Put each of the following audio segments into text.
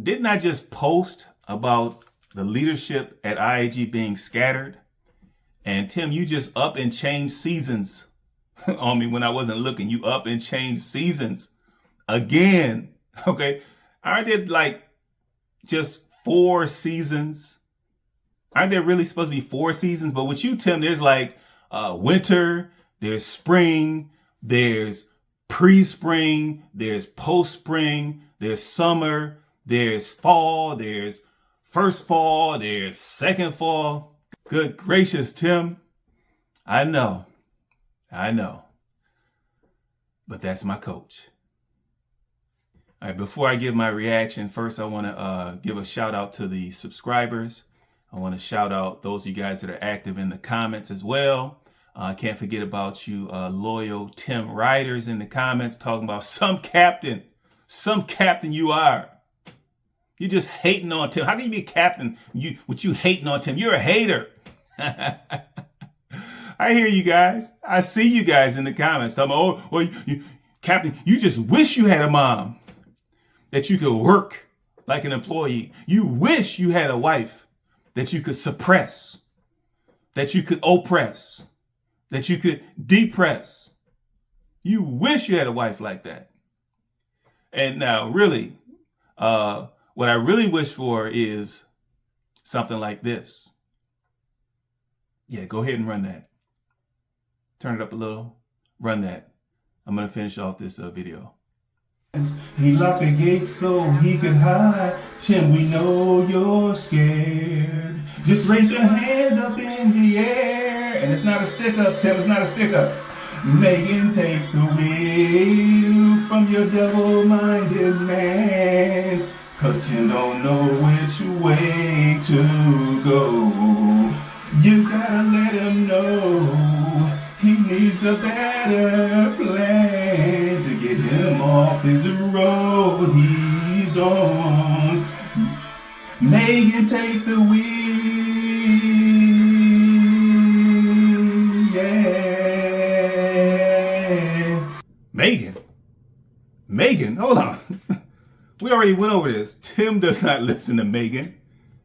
didn't I just post about the leadership at IAG being scattered? And Tim, you just up and changed seasons on me when I wasn't looking. You up and changed seasons again. Okay. I did like just 4 seasons. Aren't there really supposed to be 4 seasons? But with you, Tim, there's like winter, there's spring, there's pre-spring, there's post-spring, there's summer, there's fall, there's first fall, there's second fall. Good gracious, Tim. I know. But that's my coach. All right, before I give my reaction, first I want to give a shout out to the subscribers. I want to shout out those of you guys that are active in the comments as well. I can't forget about you loyal Tim Riders in the comments talking about some captain you are. You're just hating on Tim. How can you be a captain with you hating on Tim? You're a hater. I hear you guys. I see you guys in the comments talking about, Captain, you just wish you had a mom that you could work like an employee. You wish you had a wife that you could suppress, that you could oppress, that you could depress. You wish you had a wife like that. And now, really, what I really wish for is something like this. Yeah, go ahead and run that. Turn it up a little. Run that. I'm going to finish off this video. He locked the gate so he could hide. Tim, we know you're scared. Just raise your hands up in the air. And it's not a stick up, Tim. It's not a stick up. Megan, take the wheel from your double-minded man. 'Cause Tim don't know which way to go. You gotta let him know he needs a better plan to get him off this road he's on. Megan, take the wheel, yeah. Megan, hold on. We already went over this. Tim does not listen to Megan.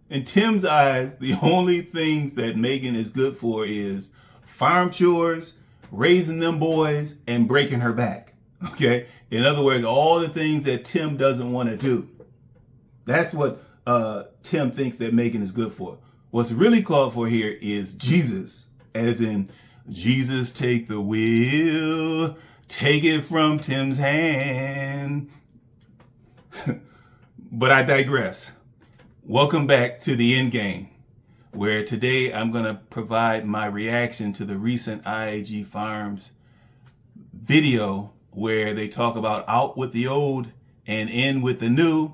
In Tim's eyes, the only things that Megan is good for is farm chores, raising them boys, and breaking her back. Okay? In other words, all the things that Tim doesn't want to do. That's what Tim thinks that Megan is good for. What's really called for here is Jesus. As in, Jesus, take the wheel, take it from Tim's hand. But I digress. Welcome back to the end game, where today I'm going to provide my reaction to the recent IAG Farms video where they talk about out with the old and in with the new.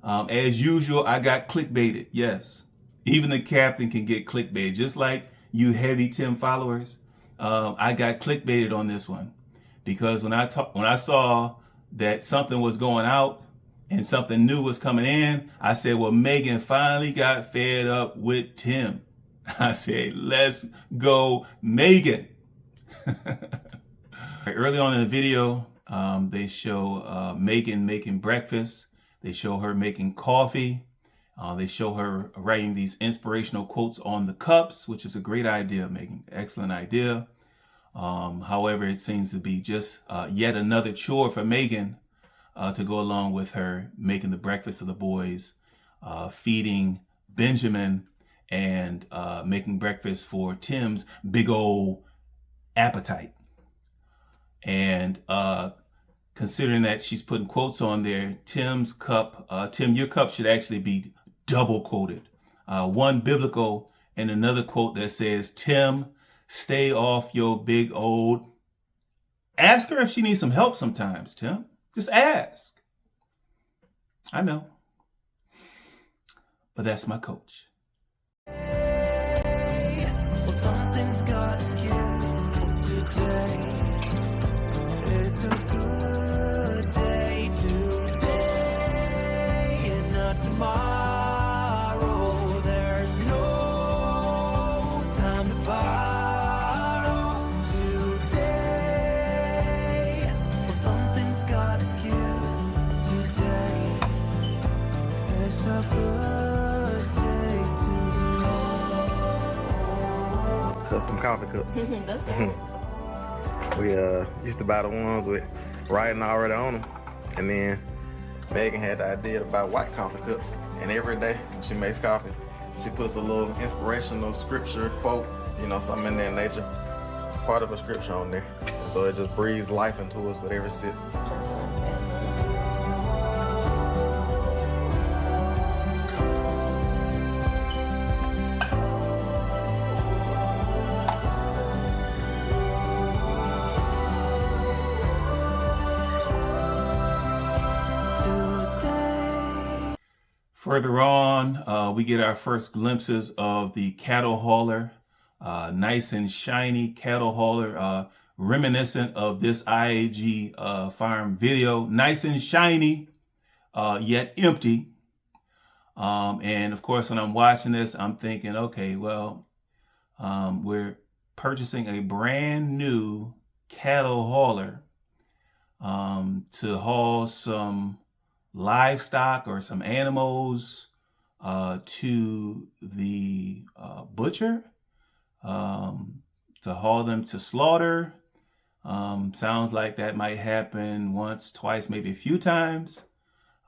As usual, I got clickbaited. Yes, even the captain can get clickbaited, just like you heavy Tim followers. I got clickbaited on this one because when I saw that something was going out and something new was coming in, I said, well, Megan finally got fed up with Tim. I said, let's go, Megan. Early on in the video, they show Megan making breakfast. They show her making coffee. They show her writing these inspirational quotes on the cups, which is a great idea, Megan. Excellent idea. However, it seems to be just yet another chore for Megan to go along with her making the breakfast of the boys, feeding Benjamin, and making breakfast for Tim's big old appetite. And considering that she's putting quotes on there, Tim's cup, Tim, your cup should actually be double quoted. One biblical and another quote that says, Tim, stay off your big old. Ask her if she needs some help sometimes, Tim. Just ask. I know. But that's my coach. Well, something's gotta give today. It's a good day today and not tomorrow. There's no time to borrow today. Well, something's gotta give today. a good day to Custom coffee cups. That's it. We used to buy the ones with writing already on them, and then Megan had the idea about white coffee cups. And every day when she makes coffee, she puts a little inspirational scripture quote, you know, something in that nature, part of a scripture on there. And so it just breathes life into us with every sip. Further on, we get our first glimpses of the cattle hauler, nice and shiny cattle hauler, reminiscent of this IAG farm video, nice and shiny, yet empty. And of course, when I'm watching this, I'm thinking, okay, well, we're purchasing a brand new cattle hauler to haul some livestock or some animals to the butcher, to haul them to slaughter. Sounds like that might happen once, twice, maybe a few times.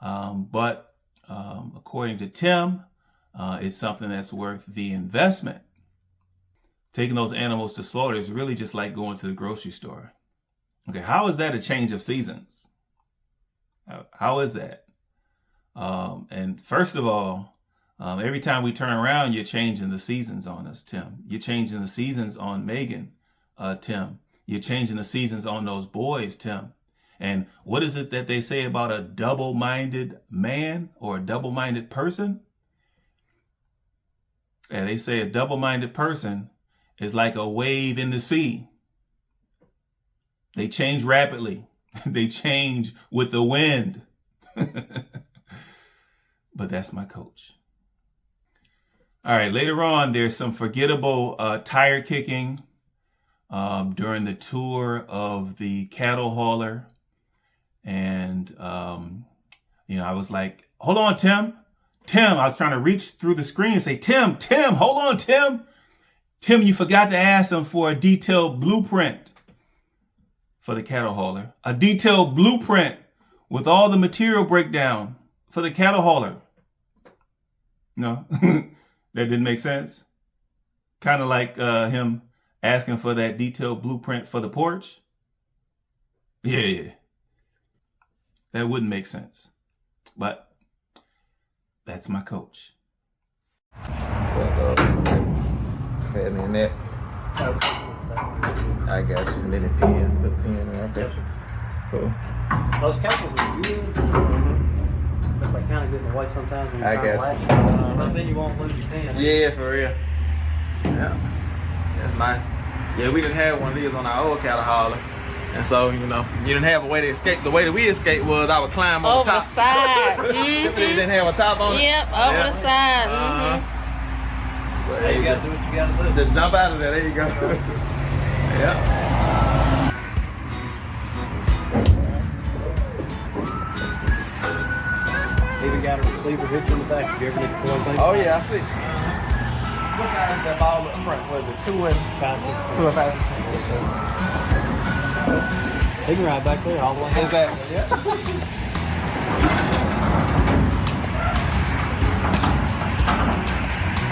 But according to Tim, it's something that's worth the investment. Taking those animals to slaughter is really just like going to the grocery store. Okay, how is that a change of seasons? How is that? And first of all, every time we turn around, you're changing the seasons on us, Tim. You're changing the seasons on Megan, Tim. You're changing the seasons on those boys, Tim. And what is it that they say about a double-minded man or a double-minded person? And they say a double-minded person is like a wave in the sea. They change rapidly. They change with the wind. But that's my coach. All right, later on, there's some forgettable tire kicking during the tour of the cattle hauler. And, I was like, hold on, Tim. Tim, I was trying to reach through the screen and say, Tim, hold on, Tim. Tim, you forgot to ask him for a detailed blueprint for the cattle hauler. A detailed blueprint with all the material breakdown for the cattle hauler. No, that didn't make sense. Kind of like him asking for that detailed blueprint for the porch. Yeah. That wouldn't make sense. But that's my coach. And then that. I got you. And then the pins, put a pin right there. Cool. Those cables are good. But they kind of get in the way sometimes when you're I trying to got latch you. it. But then you won't lose your pin. Yeah, for real. Yeah. That's nice. Yeah, we didn't have one of these on our old cattle hauler. And so, you didn't have a way to escape. The way that we escaped was I would climb on Over the top. the side. It didn't have a top on it. Yep, over the side. So Hey, you gotta do what you gotta do. just jump out of there. There you go. Yeah. Even got a receiver hitch in the back. If you ever need to pull anything. Oh yeah, I see. What size is that ball up front? Was it 2 and 5/16. 2 and 5? He can ride back there all the way. Exactly. Yeah.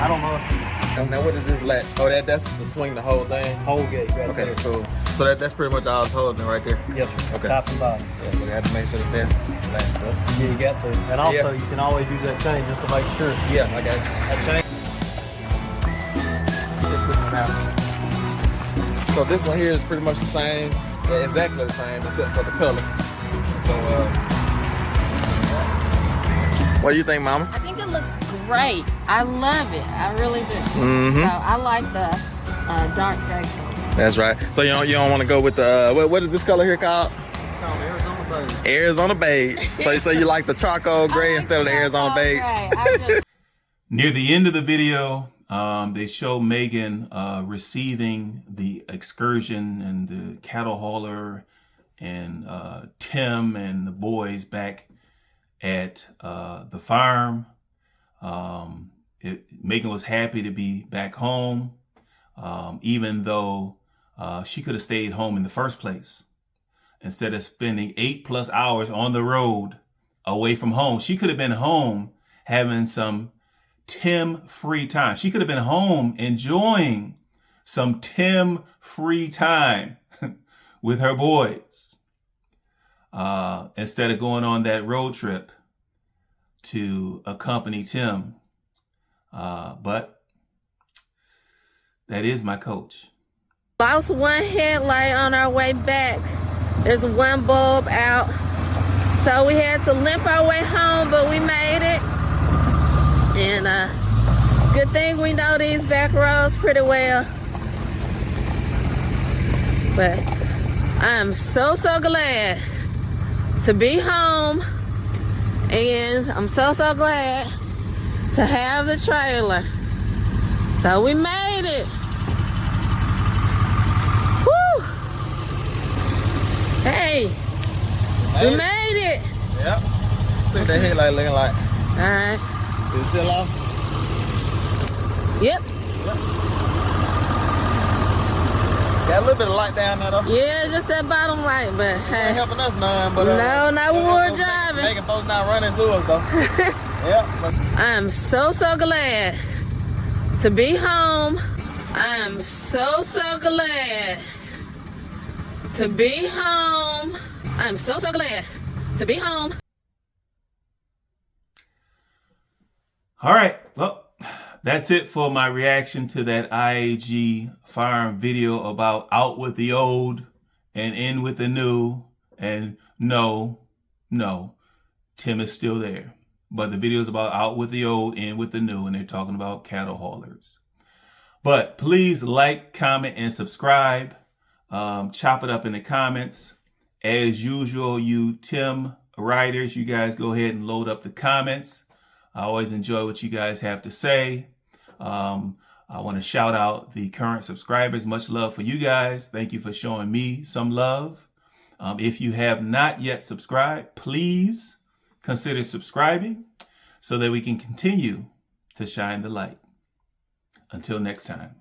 I don't know if Now what is this latch? Oh, that's to swing the whole thing. whole gate right Okay, there. cool. So that's pretty much all it's holding right there. Yes, sir. Okay. Top and bottom. Yeah, so they have to make sure that that's latched up. Yeah, you got to. And also, Yeah. you can always use that chain just to make sure. Yeah, I got you. That chain. Check this one out. So this one here is pretty much the same, yeah, exactly the same except for the color. So what do you think, Mama? I think it looks great. I love it. I really do. Mm-hmm. So I like the dark gray color. That's right. So you don't want to go with the what is this color here called? It's called Arizona Beige. Arizona beige. So you like the charcoal gray instead of the Arizona beige? Near the end of the video, they show Megan receiving the excursion and the cattle hauler and Tim and the boys back at the farm. Megan was happy to be back home, even though she could have stayed home in the first place. Instead of spending 8+ hours on the road away from home, she could have been home having some Tim free time. She could have been home enjoying some Tim free time with her boys, instead of going on that road trip to accompany Tim. But that is my coach. Lost one headlight on our way back. There's one bulb out. So we had to limp our way home, but we made it. And good thing we know these back roads pretty well. But I'm so glad to be home. And I'm so glad to have the trailer. So we made it. Woo! Hey, we made it. Yep. See what that headlight looking like. Alright. Is it still off? Yep. Got a little bit of light down there though. Yeah, just that bottom light, but Ain't hey. helping us none, but No, not when we're driving. Making folks not run into us though. Yep. I'm so glad to be home. I'm so glad to be home. I'm so glad to be home. All right, well, that's it for my reaction to that IAG Farm video about out with the old and in with the new. And no, Tim is still there. But the video is about out with the old, in with the new, and they're talking about cattle haulers. But please like, comment, and subscribe. Chop it up in the comments. As usual, you Tim writers, you guys go ahead and load up the comments. I always enjoy what you guys have to say. I want to shout out the current subscribers. Much love for you guys. Thank you for showing me some love. If you have not yet subscribed, please consider subscribing so that we can continue to shine the light. Until next time.